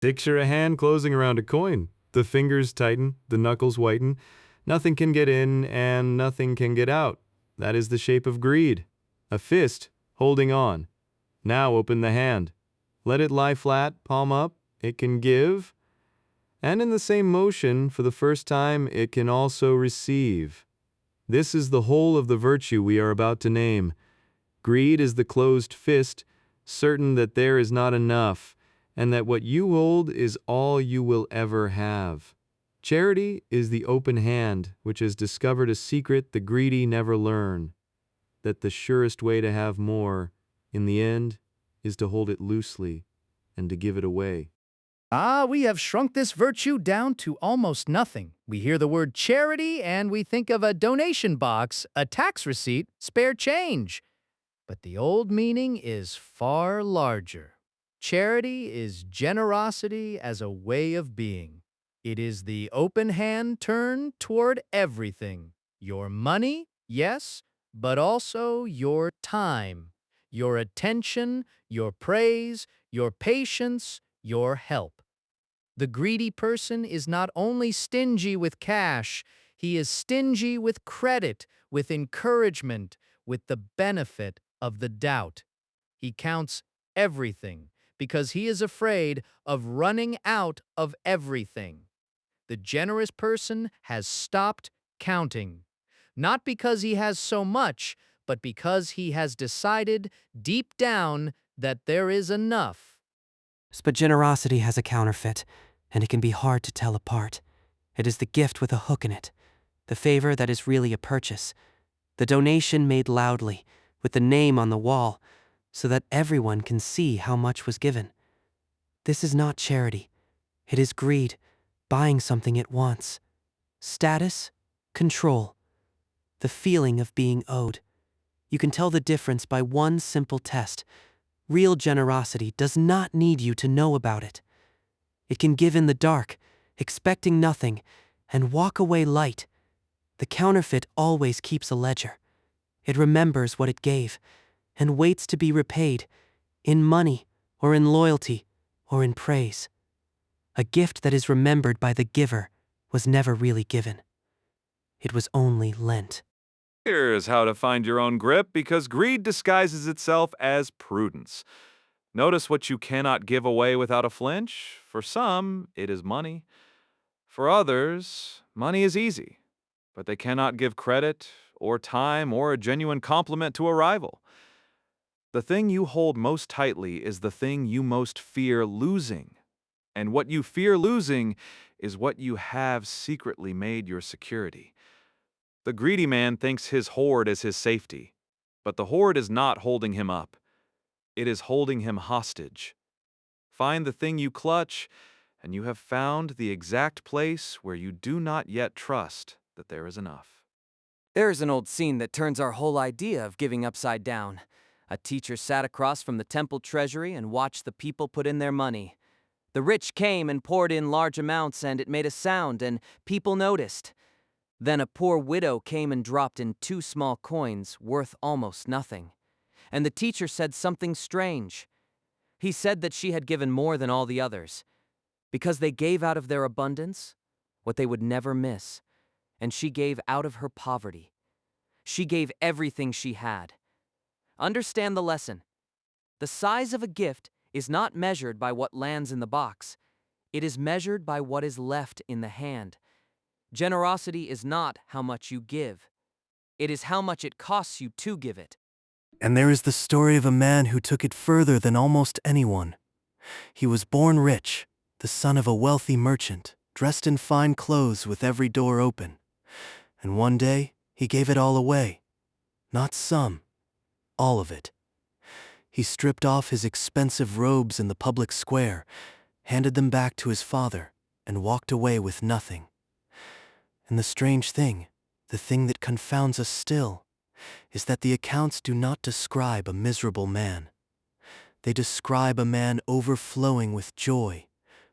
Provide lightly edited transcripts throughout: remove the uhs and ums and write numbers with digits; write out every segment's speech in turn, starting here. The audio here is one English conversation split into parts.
Picture a hand closing around a coin. The fingers tighten, the knuckles whiten. Nothing can get in and nothing can get out. That is the shape of greed. A fist holding on. Now open the hand. Let it lie flat, palm up. It can give. And in the same motion, for the first time, it can also receive. This is the whole of the virtue we are about to name. Greed is the closed fist, certain that there is not enough, and that what you hold is all you will ever have. Charity is the open hand, which has discovered a secret the greedy never learn, that the surest way to have more, in the end, is to hold it loosely and to give it away. Ah, we have shrunk this virtue down to almost nothing. We hear the word charity and we think of a donation box, a tax receipt, spare change. But the old meaning is far larger. Charity is generosity as a way of being. It is the open hand turned toward everything. Your money, yes, but also your time, your attention, your praise, your patience, your help. The greedy person is not only stingy with cash, he is stingy with credit, with encouragement, with the benefit of the doubt. He counts everything because he is afraid of running out of everything. The generous person has stopped counting, not because he has so much, but because he has decided deep down that there is enough. But generosity has a counterfeit, and it can be hard to tell apart. It is the gift with a hook in it, the favor that is really a purchase, the donation made loudly, with the name on the wall, so that everyone can see how much was given. This is not charity. It is greed, buying something it wants. Status, control, the feeling of being owed. You can tell the difference by one simple test. Real generosity does not need you to know about it. It can give in the dark, expecting nothing, and walk away light. The counterfeit always keeps a ledger. It remembers what it gave, and waits to be repaid, in money, or in loyalty, or in praise. A gift that is remembered by the giver was never really given. It was only lent. Here's how to find your own grip, because greed disguises itself as prudence. Notice what you cannot give away without a flinch. For some, it is money. For others, money is easy, but they cannot give credit or time or a genuine compliment to a rival. The thing you hold most tightly is the thing you most fear losing. And what you fear losing is what you have secretly made your security. The greedy man thinks his hoard is his safety, but the hoard is not holding him up. It is holding him hostage. Find the thing you clutch, and you have found the exact place where you do not yet trust that there is enough. There's an old scene that turns our whole idea of giving upside down. A teacher sat across from the temple treasury and watched the people put in their money. The rich came and poured in large amounts, and it made a sound, and people noticed. Then a poor widow came and dropped in 2 small coins worth almost nothing. And the teacher said something strange. He said that she had given more than all the others, because they gave out of their abundance what they would never miss, and she gave out of her poverty. She gave everything she had. Understand the lesson. The size of a gift is not measured by what lands in the box. It is measured by what is left in the hand. Generosity is not how much you give. It is how much it costs you to give it. And there is the story of a man who took it further than almost anyone. He was born rich, the son of a wealthy merchant, dressed in fine clothes with every door open. And one day, he gave it all away. Not some, all of it. He stripped off his expensive robes in the public square, handed them back to his father, and walked away with nothing. And the strange thing, the thing that confounds us still, is that the accounts do not describe a miserable man. They describe a man overflowing with joy,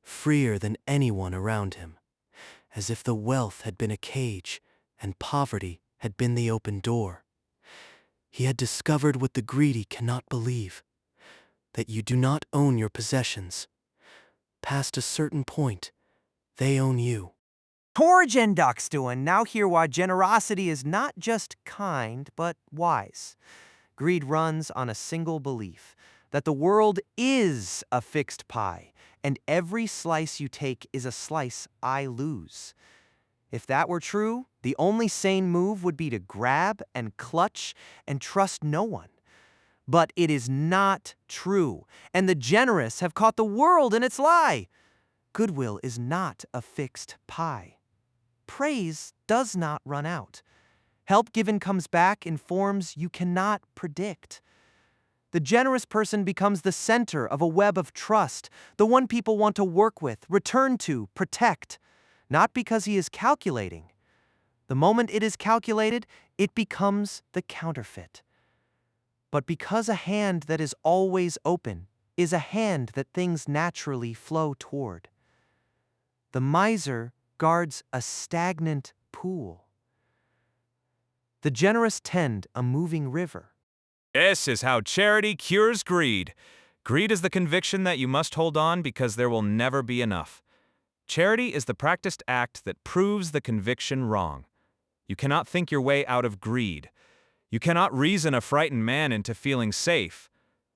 freer than anyone around him, as if the wealth had been a cage and poverty had been the open door. He had discovered what the greedy cannot believe, that you do not own your possessions, Past a certain point, they own you. Torgen Duckstuen now hear why generosity is not just kind, but wise. Greed runs on a single belief, that the world is a fixed pie, and every slice you take is a slice I lose. If that were true, the only sane move would be to grab and clutch and trust no one. But it is not true, and the generous have caught the world in its lie. Goodwill is not a fixed pie. Praise does not run out. Help given comes back in forms you cannot predict. The generous person becomes the center of a web of trust, the one people want to work with, return to, protect, not because he is calculating. The moment it is calculated, it becomes the counterfeit. But because a hand that is always open is a hand that things naturally flow toward. The miser guards a stagnant pool. The generous tend a moving river. This is how charity cures greed. Greed is the conviction that you must hold on because there will never be enough. Charity is the practiced act that proves the conviction wrong. You cannot think your way out of greed. You cannot reason a frightened man into feeling safe,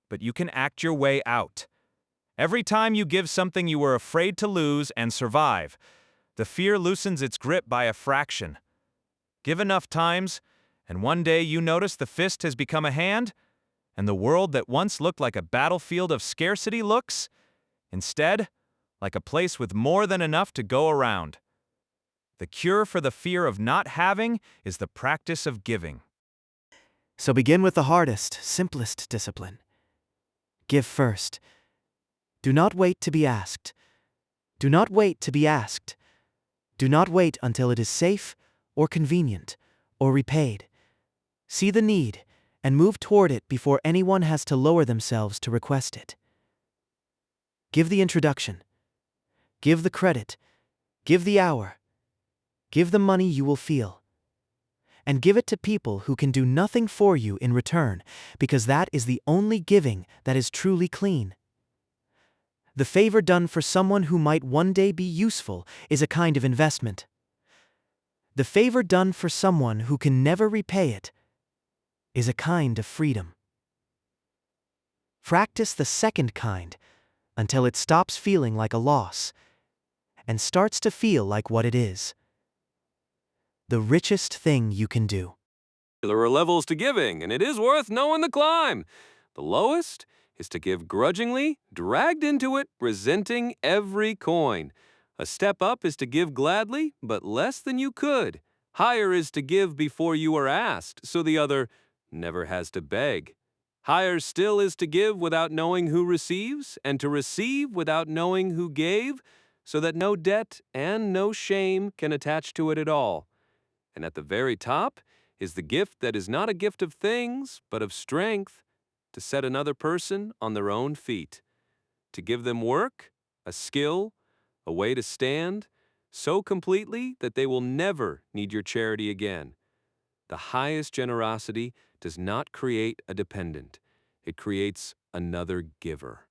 but you can act your way out. Every time you give something you were afraid to lose and survive, the fear loosens its grip by a fraction. Give enough times, and one day you notice the fist has become a hand, and the world that once looked like a battlefield of scarcity looks, instead, like a place with more than enough to go around. The cure for the fear of not having is the practice of giving. So begin with the hardest, simplest discipline. Give first. Do not wait to be asked. Do not wait to be asked. Do not wait until it is safe or convenient or repaid. See the need and move toward it before anyone has to lower themselves to request it. Give the introduction. Give the credit. Give the hour. Give the money you will feel. And give it to people who can do nothing for you in return, because that is the only giving that is truly clean. The favor done for someone who might one day be useful is a kind of investment. The favor done for someone who can never repay it is a kind of freedom. Practice the second kind until it stops feeling like a loss and starts to feel like what it is: the richest thing you can do. There are levels to giving, and it is worth knowing the climb. The lowest is to give grudgingly, dragged into it, resenting every coin. A step up is to give gladly, but less than you could. Higher is to give before you are asked, so the other never has to beg. Higher still is to give without knowing who receives, and to receive without knowing who gave, so that no debt and no shame can attach to it at all. And at the very top is the gift that is not a gift of things, but of strength, to set another person on their own feet, to give them work, a skill, a way to stand, so completely that they will never need your charity again. The highest generosity does not create a dependent. It creates another giver.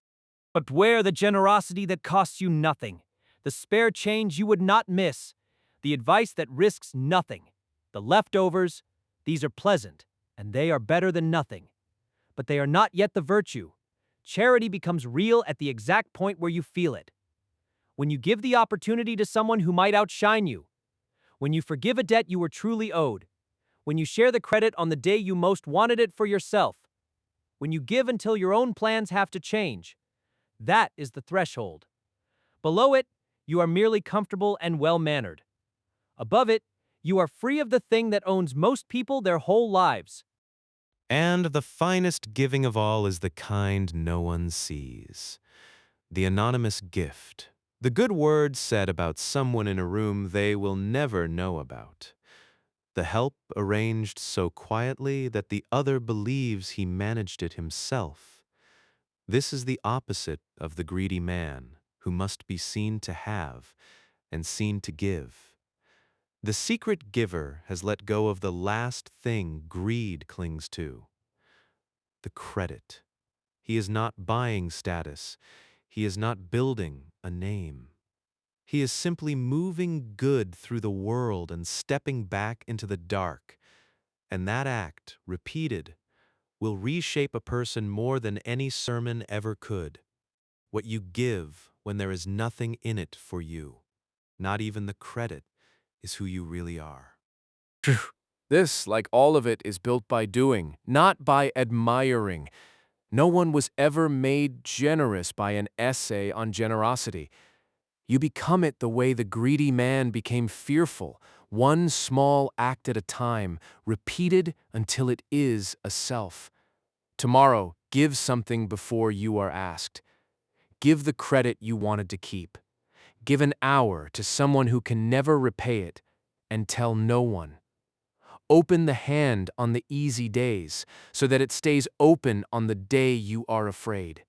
But beware the generosity that costs you nothing, the spare change you would not miss, the advice that risks nothing, the leftovers. These are pleasant, and they are better than nothing. But they are not yet the virtue. Charity becomes real at the exact point where you feel it. When you give the opportunity to someone who might outshine you. When you forgive a debt you were truly owed. When you share the credit on the day you most wanted it for yourself. When you give until your own plans have to change. That is the threshold. Below it, you are merely comfortable and well-mannered. Above it, you are free of the thing that owns most people their whole lives. And the finest giving of all is the kind no one sees. The anonymous gift. The good word said about someone in a room they will never know about. The help arranged so quietly that the other believes he managed it himself. This is the opposite of the greedy man, who must be seen to have and seen to give. The secret giver has let go of the last thing greed clings to: the credit. He is not buying status. He is not building a name. He is simply moving good through the world and stepping back into the dark. And that act, repeated, will reshape a person more than any sermon ever could. What you give when there is nothing in it for you, not even the credit, is who you really are. This, like all of it, is built by doing, not by admiring. No one was ever made generous by an essay on generosity. You become it the way the greedy man became fearful, one small act at a time, repeated until it is a self. Tomorrow, give something before you are asked. Give the credit you wanted to keep. Give an hour to someone who can never repay it, and tell no one. Open the hand on the easy days, so that it stays open on the day you are afraid.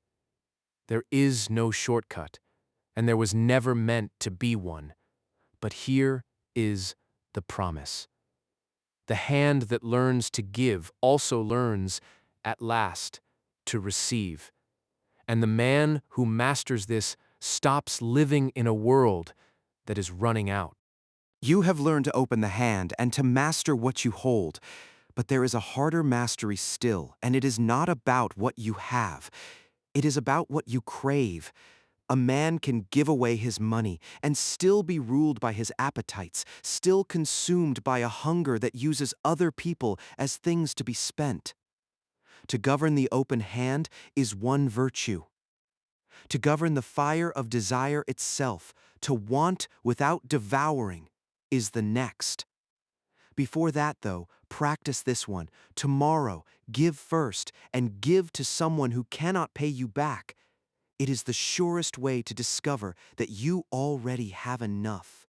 There is no shortcut, and there was never meant to be one. But here is the promise. The hand that learns to give also learns, at last, to receive. And the man who masters this stops living in a world that is running out. You have learned to open the hand and to master what you hold, but there is a harder mastery still, and it is not about what you have. It is about what you crave. A man can give away his money and still be ruled by his appetites, still consumed by a hunger that uses other people as things to be spent. To govern the open hand is one virtue. To govern the fire of desire itself, to want without devouring, is the next. Before that, though, practice this one. Tomorrow, give first, and give to someone who cannot pay you back. It is the surest way to discover that you already have enough.